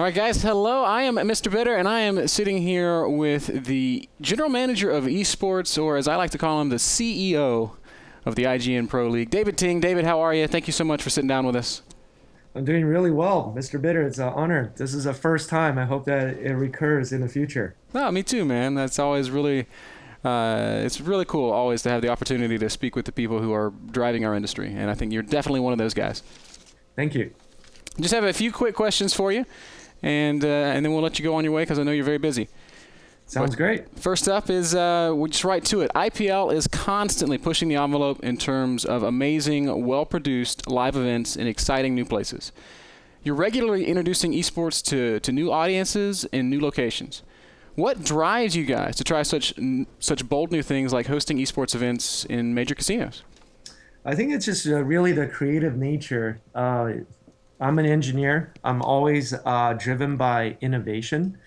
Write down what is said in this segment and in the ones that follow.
All right, guys, hello. I am Mr. Bitter, and I am sitting here with the General Manager of Esports, or as I like to call him, the CEO of the IGN Pro League, David Ting. David, how are you? Thank you so much for sitting down with us. I'm doing really well, Mr. Bitter. It's an honor. This is the first time. I hope that it recurs in the future. Oh, me too, man. That's always really, it's really cool always to have the opportunity to speak with the people who are driving our industry, and I think you're definitely one of those guys. Thank you. Just have a few quick questions for you, and then we'll let you go on your way because I know you're very busy. Sounds great. First up is, we'll just right to it. IPL is constantly pushing the envelope in terms of amazing, well-produced live events in exciting new places. You're regularly introducing esports to new audiences in new locations. What drives you guys to try such bold new things like hosting esports events in major casinos? I think it's just really the creative nature. I'm an engineer. I'm always driven by innovation.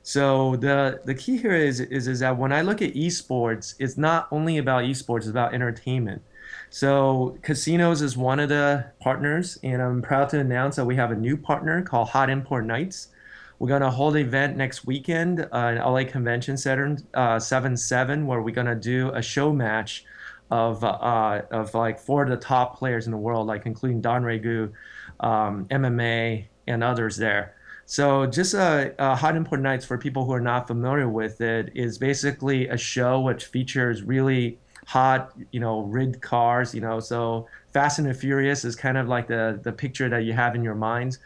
So the key here is that when I look at esports, it's not only about esports, it's about entertainment. So casinos is one of the partners, and I'm proud to announce that we have a new partner called Hot Import Nights. We're going to hold an event next weekend in LA Convention Center, 7/7, where we're going to do a show match of like four of the top players in the world, like including Don Regu, MMA, and others there. So just Hot Import Nights, for people who are not familiar with it, is basically a show which features really hot, rigged cars, so Fast and the Furious is kind of like the picture that you have in your minds,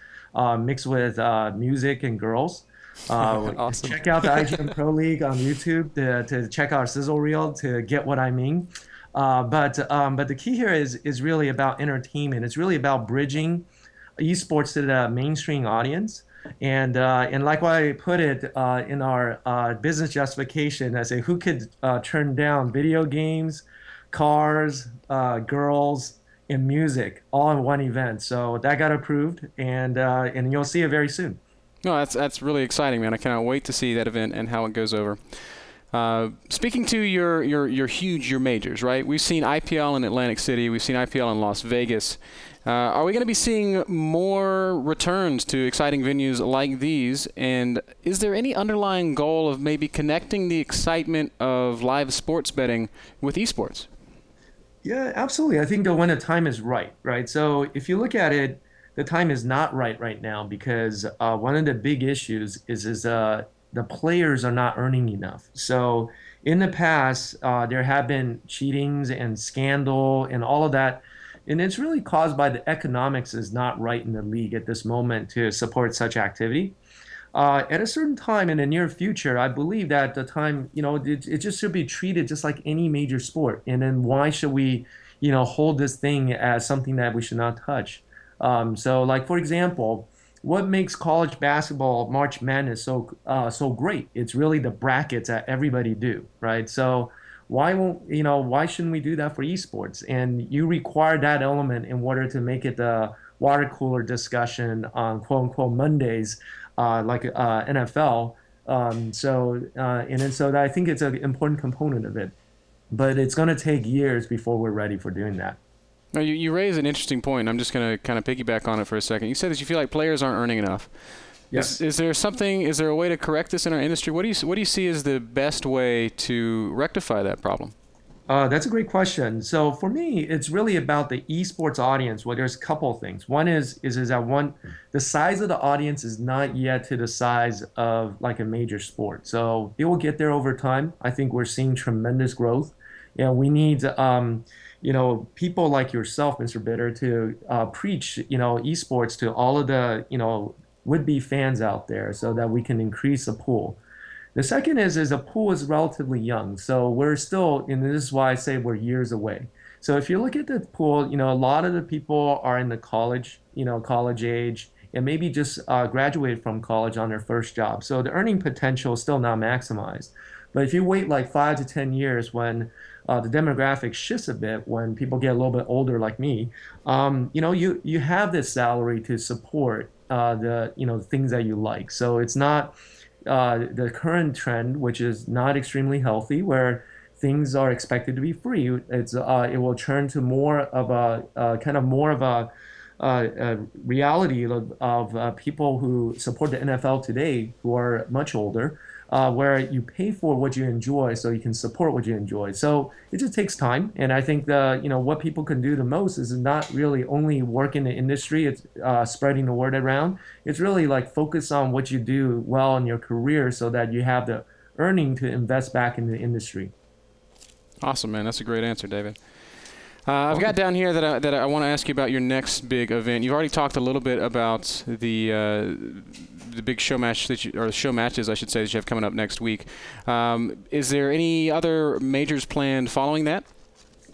mixed with music and girls. Awesome. Check out the IGN Pro League on YouTube to check out our sizzle reel to get what I mean. But the key here is really about entertainment. It's really about bridging esports to the mainstream audience. And like what I put it in our business justification, I say, who could turn down video games, cars, girls, and music all in one event? So that got approved, and you'll see it very soon. No, that's really exciting, man. I cannot wait to see that event and how it goes over. Speaking to your majors, right? We've seen IPL in Atlantic City. We've seen IPL in Las Vegas. Are we going to be seeing more returns to exciting venues like these? And is there any underlying goal of maybe connecting the excitement of live sports betting with esports? Yeah, absolutely. I think that when the time is right, right? So if you look at it, the time is not right now because one of the big issues is the players are not earning enough. So in the past, there have been cheatings and scandal and all of that. And it's really caused by the economics is not right in the league at this moment to support such activity. At a certain time in the near future, I believe that the time, it just should be treated just like any major sport. And then why should we, hold this thing as something that we should not touch? So like, for example, what makes college basketball March Madness so great? It's really the brackets that everybody do, right? So why shouldn't we do that for esports? And you require that element in order to make it the water cooler discussion on quote unquote Mondays, like NFL. So I think it's an important component of it, but it's going to take years before we're ready for doing that. Now, you raise an interesting point. I'm just going to kind of piggyback on it for a second. You said that you feel like players aren't earning enough. Yes. Is there a way to correct this in our industry? What do you see as the best way to rectify that problem? That's a great question. So for me, it's really about the esports audience. Well, there's a couple of things. One is that the size of the audience is not yet to the size of like a major sport. So it will get there over time. I think we're seeing tremendous growth. We need people like yourself, Mr. Bitter, to preach esports to all of the would-be fans out there so that we can increase the pool. The second is the pool is relatively young, so we're still, and this is why I say we're years away. So if you look at the pool, a lot of the people are in the college age, and maybe just graduated from college on their first job. So the earning potential is still not maximized. But if you wait like 5 to 10 years when the demographic shifts a bit, when people get a little bit older like me, you have this salary to support the things that you like. So it's not the current trend, which is not extremely healthy, where things are expected to be free. It will turn to more of a reality of people who support the NFL today who are much older, where you pay for what you enjoy so you can support what you enjoy. So it just takes time. And I think what people can do the most is not really only work in the industry, it's spreading the word around. It's really like focus on what you do well in your career so that you have the earning to invest back in the industry. Awesome, man. That's a great answer, David. I've got down here that I want to ask you about your next big event. You've already talked a little bit about the big show match or show matches, I should say, that you have coming up next week. Is there any other majors planned following that?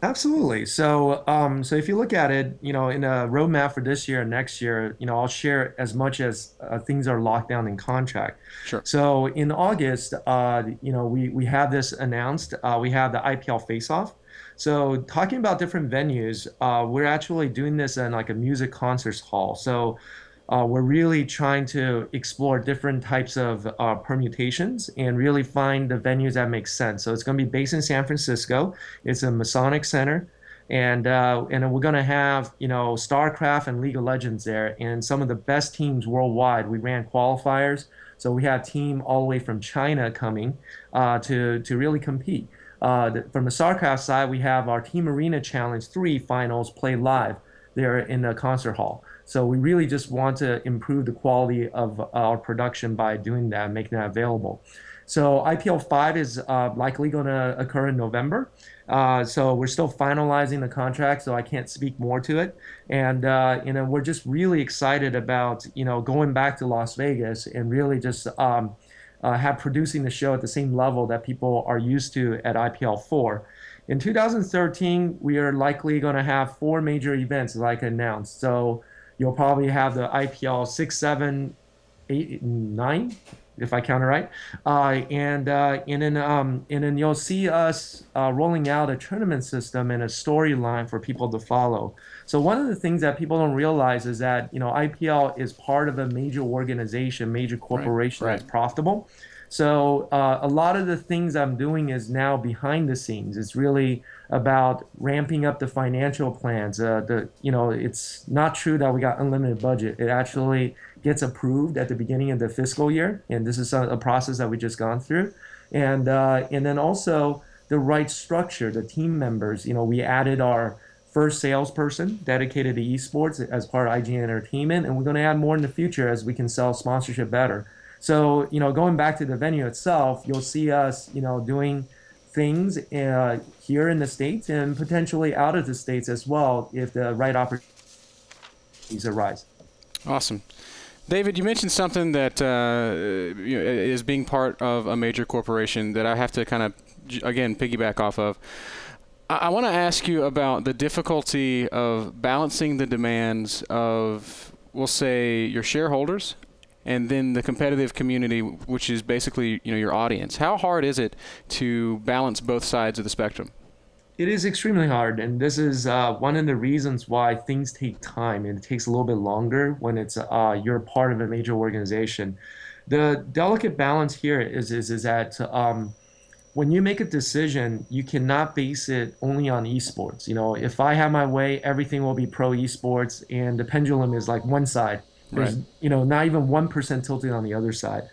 Absolutely. So if you look at it, in a roadmap for this year and next year, I'll share as much as things are locked down in contract. Sure. So in August, we have this announced. We have the IPL face-off. So talking about different venues, we're actually doing this in like a music concerts hall. So we're really trying to explore different types of permutations and really find the venues that make sense. So it's going to be based in San Francisco. It's a Masonic Center. And we're going to have, StarCraft and League of Legends there and some of the best teams worldwide. We ran qualifiers. So we have a team all the way from China coming to really compete. From the StarCraft side, we have our Team Arena Challenge 3 finals played live there in the concert hall. So we really just want to improve the quality of our production by doing that, making that available. So IPL 5 is likely going to occur in November. So we're still finalizing the contract, so I can't speak more to it. And we're just really excited about going back to Las Vegas and really just have producing the show at the same level that people are used to at IPL 4. In 2013, we are likely going to have 4 major events like announced. So you'll probably have the IPL 6, 7, 8, 9, if I count it right. And then you'll see us rolling out a tournament system and a storyline for people to follow. So one of the things that people don't realize is that IPL is part of a major organization, major corporation that's profitable. So a lot of the things I'm doing is now behind the scenes. It's really about ramping up the financial plans. It's not true that we got unlimited budget. It actually gets approved at the beginning of the fiscal year, and this is a process that we just gone through. And then also the right structure, the team members. We added our first salesperson dedicated to esports as part of IGN Entertainment, and we're going to add more in the future as we can sell sponsorship better. So, going back to the venue itself, you'll see us, doing things here in the States and potentially out of the States as well if the right opportunities arise. Awesome. David, you mentioned something that is being part of a major corporation that I have to kind of, again, piggyback off of. I want to ask you about the difficulty of balancing the demands of, we'll say, your shareholders and then the competitive community, which is basically your audience. How hard is it to balance both sides of the spectrum? It is extremely hard, and this is one of the reasons why things take time and it takes a little bit longer when it's you're part of a major organization. The delicate balance here is that when you make a decision, you cannot base it only on esports. If I have my way, everything will be pro esports, and the pendulum is like one side. There's not even 1% tilted on the other side.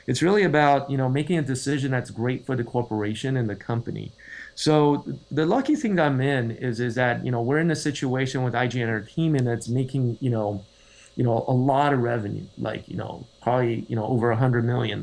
It's really about making a decision that's great for the corporation and the company. So the lucky thing that I'm in is that we're in a situation with IGN Entertainment that's making a lot of revenue, like probably over 100 million,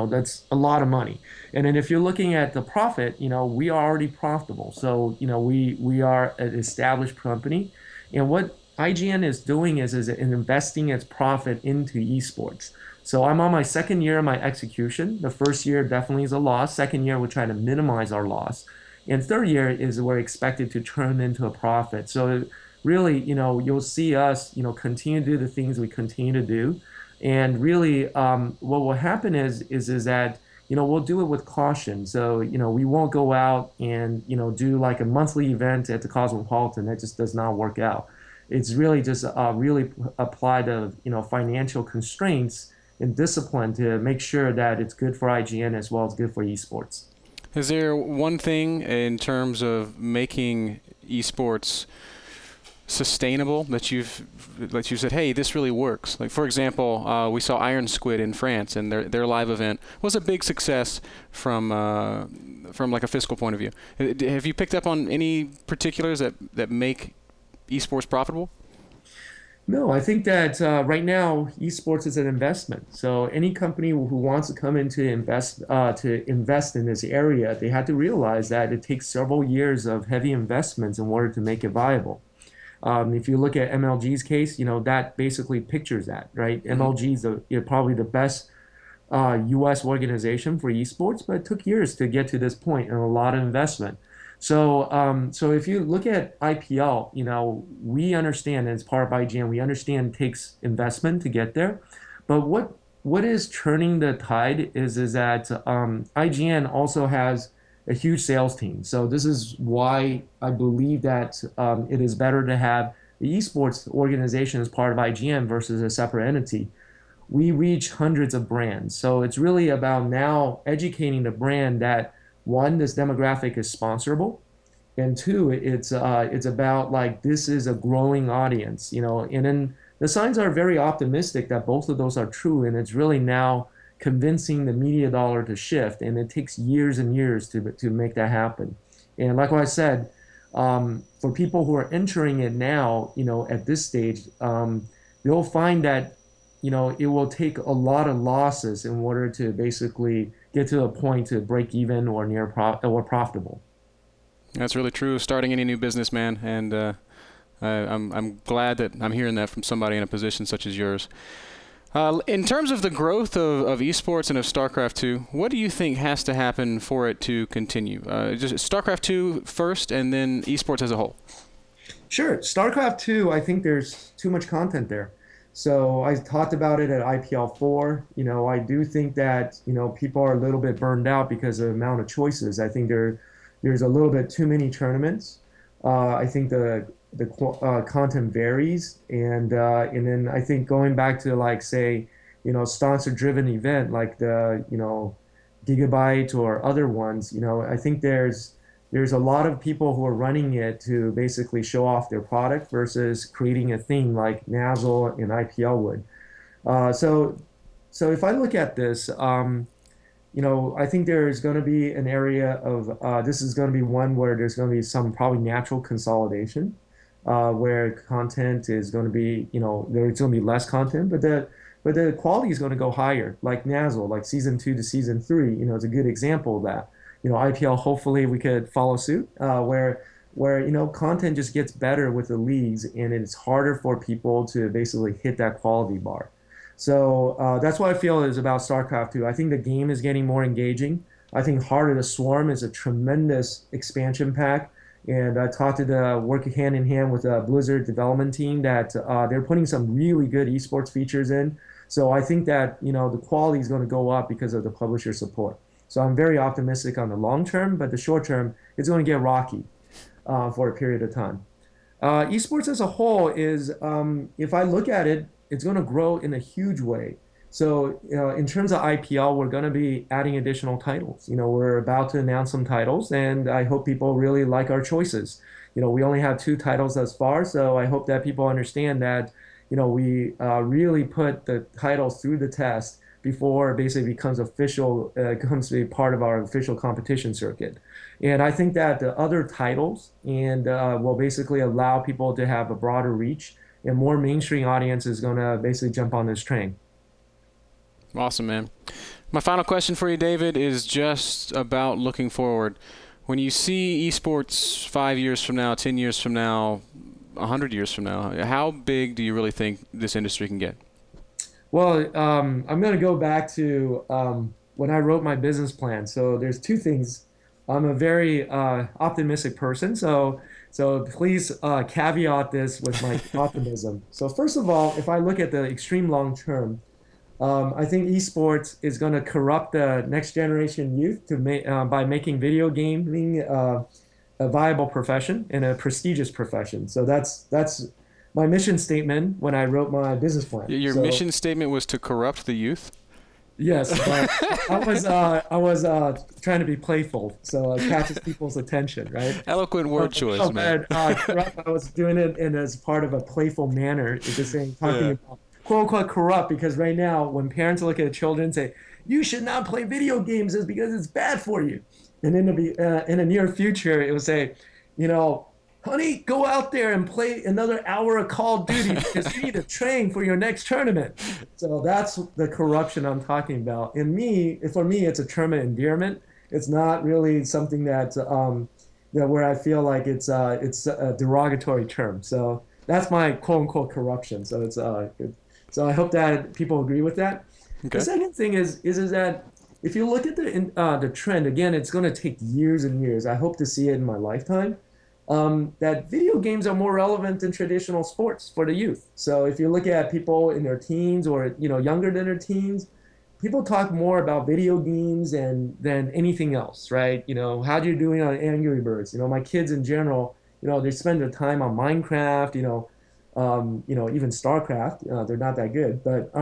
that's a lot of money. And then if you're looking at the profit, we are already profitable. So we are an established company, and what IGN is doing is investing its profit into esports. So I'm on my second year of my execution. The first year definitely is a loss. Second year, we're trying to minimize our loss. And third year is we're expected to turn into a profit. So really, you'll see us, continue to do the things we continue to do. And really, what will happen is that, we'll do it with caution. So, we won't go out and, do like a monthly event at the Cosmopolitan. That just does not work out. It's really just really apply the financial constraints and discipline to make sure that it's good for IGN as well as good for esports. Is there one thing in terms of making esports sustainable that you said, hey, this really works? Like, for example, we saw Iron Squid in France, and their live event was a big success from like a fiscal point of view. Have you picked up on any particulars that make esports profitable? No, I think that right now esports is an investment. So any company who wants to come in to invest in this area, they have to realize that it takes several years of heavy investments in order to make it viable. If you look at MLG's case, that basically pictures that, right? Mm-hmm. MLG is probably the best U.S. organization for esports, but it took years to get to this point and a lot of investment. So if you look at IPL, we understand, and it's part of IGN, we understand it takes investment to get there. But what is turning the tide is that IGN also has a huge sales team. So this is why I believe that it is better to have the esports organization as part of IGN versus a separate entity. We reach hundreds of brands. So it's really about now educating the brand that, one, this demographic is sponsorable, and two, it's about like this is a growing audience, and then the signs are very optimistic that both of those are true, and it's really now convincing the media dollar to shift, and it takes years and years to make that happen. And like what I said, for people who are entering it now, at this stage, they'll find that it will take a lot of losses in order to basically get to a point to break even or near or profitable. That's really true. Starting any new business, man, and I'm glad that I'm hearing that from somebody in a position such as yours. In terms of the growth of esports and of StarCraft 2, what do you think has to happen for it to continue? Just StarCraft 2 first, and then esports as a whole. Sure. StarCraft 2, I think there's too much content there. So I talked about it at IPL 4. I do think that, people are a little bit burned out because of the amount of choices. I think there's a little bit too many tournaments. I think the content varies, and then I think going back to like say, sponsor-driven event like the Gigabyte or other ones, I think there's a lot of people who are running it to basically show off their product versus creating a theme like NASL and IPL would. So if I look at this, I think there's going to be an area of this is going to be one where there's going to be some probably natural consolidation, where content is going to be, there's going to be less content, but the quality is going to go higher, like NASL, like season 2 to season 3. It's a good example of that. IPL, hopefully we could follow suit, where content just gets better with the leagues, and it's harder for people to basically hit that quality bar. So that's what I feel is about StarCraft 2. I think the game is getting more engaging. I think Heart of the Swarm is a tremendous expansion pack, and I talked to work hand in hand with the Blizzard development team that they're putting some really good esports features in. So I think that the quality is going to go up because of the publisher support. So I'm very optimistic on the long term, but the short term, it's going to get rocky for a period of time. Esports as a whole is, if I look at it, it's going to grow in a huge way. So in terms of IPL, we're going to be adding additional titles. We're about to announce some titles, and I hope people really like our choices. We only have 2 titles thus far, so I hope that people understand that, we really put the titles through the test before it basically becomes official, comes to be part of our official competition circuit. And I think that the other titles will basically allow people to have a broader reach, and more mainstream audience is going to basically jump on this train. Awesome, man. My final question for you, David, is just about looking forward. When you see esports 5 years from now, 10 years from now, 100 years from now, how big do you really think this industry can get? Well, I'm going to go back to when I wrote my business plan. So there's 2 things. I'm a very optimistic person, so please caveat this with my optimism. So first of all, if I look at the extreme long term, I think esports is going to corrupt the next generation youth by making video gaming a viable profession and a prestigious profession. So that's my mission statement when I wrote my business plan. Your mission statement was to corrupt the youth? Yes, but I was trying to be playful, so it catches people's attention, right? Eloquent word choice, man. But corrupt, I was doing it in as part of a playful manner, just saying, talking Yeah. about quote unquote corrupt, because right now when parents look at children and say, you should not play video games, is because it's bad for you. And in the near future, it will say, you know, honey, go out there and play another hour of Call of Duty because you need to train for your next tournament. So that's the corruption I'm talking about. For me, it's a term of endearment. It's not really something that where I feel like it's a derogatory term. So that's my quote unquote corruption. So so I hope that people agree with that. The Okay. second thing is that if you look at the trend again, it's going to take years and years. I hope to see it in my lifetime. That video games are more relevant than traditional sports for the youth. So if you look at people in their teens or younger than their teens, people talk more about video games than anything else, right? How you doing on Angry Birds? My kids in general, they spend their time on Minecraft, even StarCraft. They're not that good, but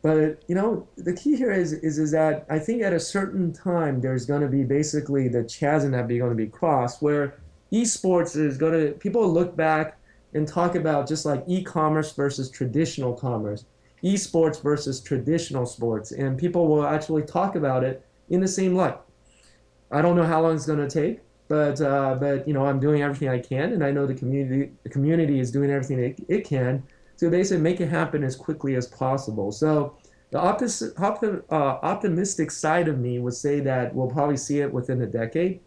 the key here is that I think at a certain time there's going to be basically the chasm that be going to be crossed where esports is going to people look back and talk about just like e-commerce versus traditional commerce, esports versus traditional sports, and people will actually talk about it in the same light. I don't know how long it's going to take, but I'm doing everything I can, and I know the community is doing everything it can to basically make it happen as quickly as possible. So the optimistic side of me would say that we'll probably see it within a decade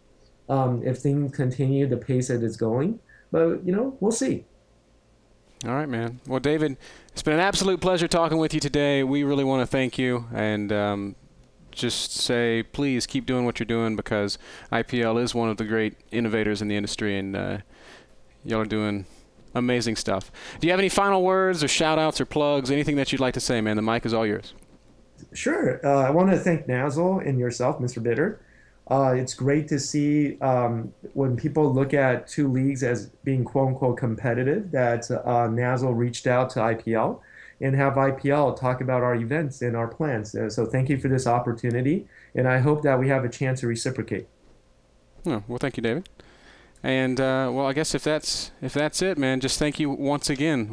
if things continue the pace that it's going. But we'll see. All right, man. Well, David, it's been an absolute pleasure talking with you today. We really want to thank you and just say, please keep doing what you're doing because IPL is one of the great innovators in the industry, and y'all are doing amazing stuff. Do you have any final words or shout-outs or plugs, anything that you'd like to say, man? The mic is all yours. Sure. I want to thank NASL and yourself, Mr. Bitter. It's great to see when people look at two leagues as being quote-unquote competitive, that NASL reached out to IPL and have IPL talk about our events and our plans. So thank you for this opportunity, and I hope that we have a chance to reciprocate. Oh, well, thank you, David. And well, I guess if that's it, man, just thank you once again.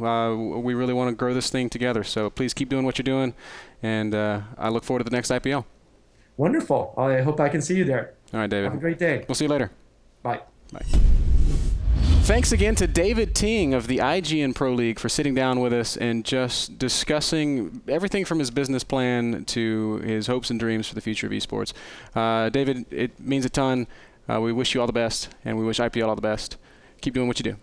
We really want to grow this thing together, so please keep doing what you're doing, and I look forward to the next IPL. Wonderful. I hope I can see you there. All right, David. Have a great day. We'll see you later. Bye. Bye. Thanks again to David Ting of the IGN Pro League for sitting down with us and just discussing everything from his business plan to his hopes and dreams for the future of esports. David, it means a ton. We wish you all the best, and we wish IPL all the best. Keep doing what you do.